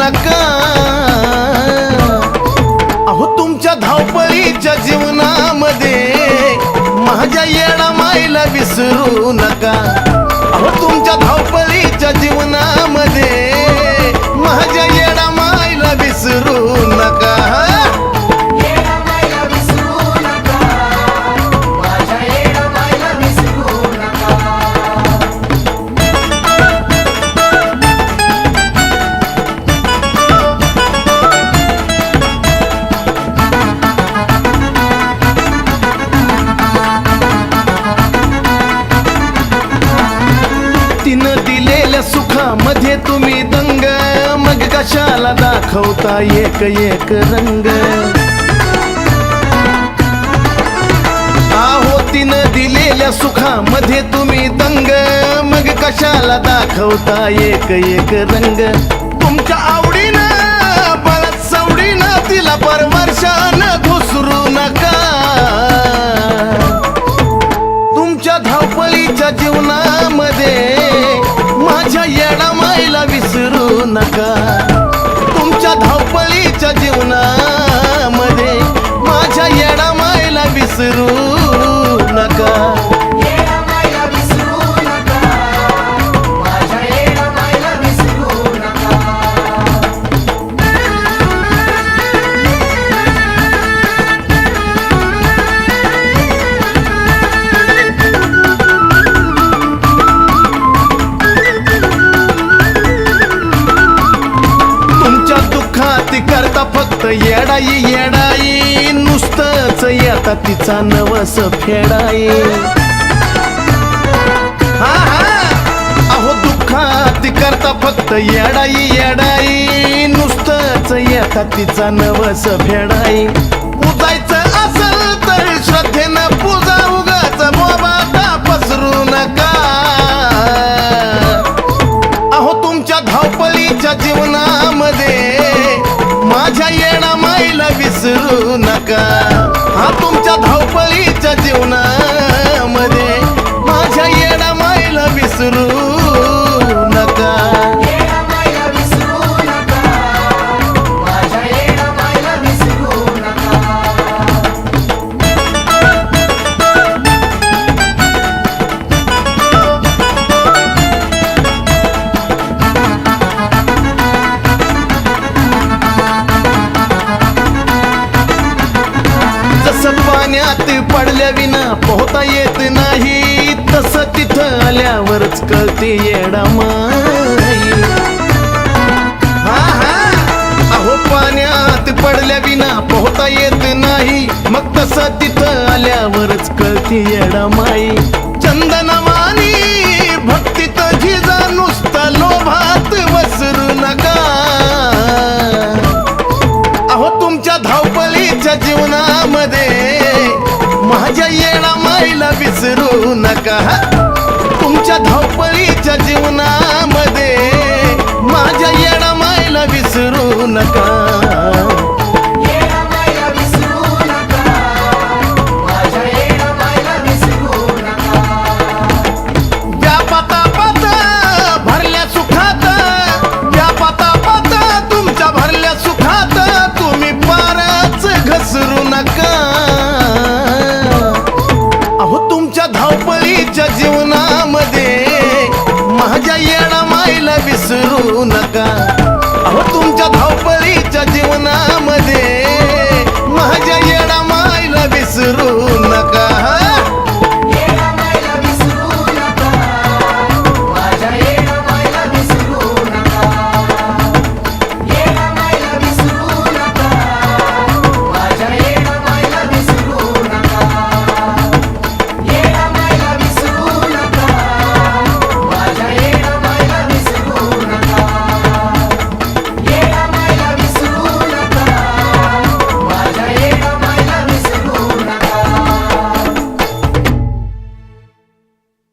नका। अहो तुमच्या धावपळीच्या जीवनामध्ये माझ्या येडा माईला विसरू नका। अहो तुमच्या धावपळीच्या जीवनामध्ये माझ्या येडा माईला विसरू नका। तिनं दिलेल्या सुखामध्ये तुम्ही दंग, मग कशाला दाखवता एक एक रंग। आहो तिनं दिलेल्या सुखामध्ये तुम्ही दंग, मग कशाला दाखवता एक एक रंग। तुमच्या आवडीनं बळत सवडीनं तिला परवर्षानं घुसरू नका। तुमच्या धावपळीच्या जीवनामध्ये माझ्या येडा माईला विसरू नका। तुमच्या धावपळीच्या जीवनामध्ये माझ्या येडा माईला विसरू नका। करता फक्त येडाई येडाई, नुसतंच येता तिचा नवस फेडाई। अहो दुःखात करता फक्त येडाई येडाई, नुसतंच येता तिचा नवस फेडाई। पूजायचं असल तर श्रद्धेनं पूजा, उगाच मोबादा पसरू नका। अहो तुमच्या धावपळीच्या जीवनामध्ये माझ्या येडा माईला विसरू नका। हा तुमच्या धावपळीच्या जीवनामध्ये माझ्या येडा माईला विसरू नका। पाण्यात पडल्या विना पोहता येत नाही, तसं तिथं आल्यावरच कळते येडा माई। अहो पाण्यात पडल्या विना पोहता येत नाही, मग तसं तिथं आल्यावरच कळते येडा माई। चंदनवाणी भक्तीत झिजा, नुसता लोभात वसरू नका। अहो तुमच्या धावपळीच्या जीवनामध्ये माझ्या येडा माईला विसरू नका। तुमच्या धावपळीच्या जीवनामध्ये माझ्या येडा माईला विसरू नका। भरल्या सुखात व्यापाता तुमच्या भरल्या सुखात तुम्ही पारच घसरू नका। अहो तुमच्या धावपळीच्या जीवनामध्ये माझ्या येडा माईला विसरू नका। अहो तुमच्या धावपळीच्या जीवनामध्ये माझ्या येडा माईला विसरू नका।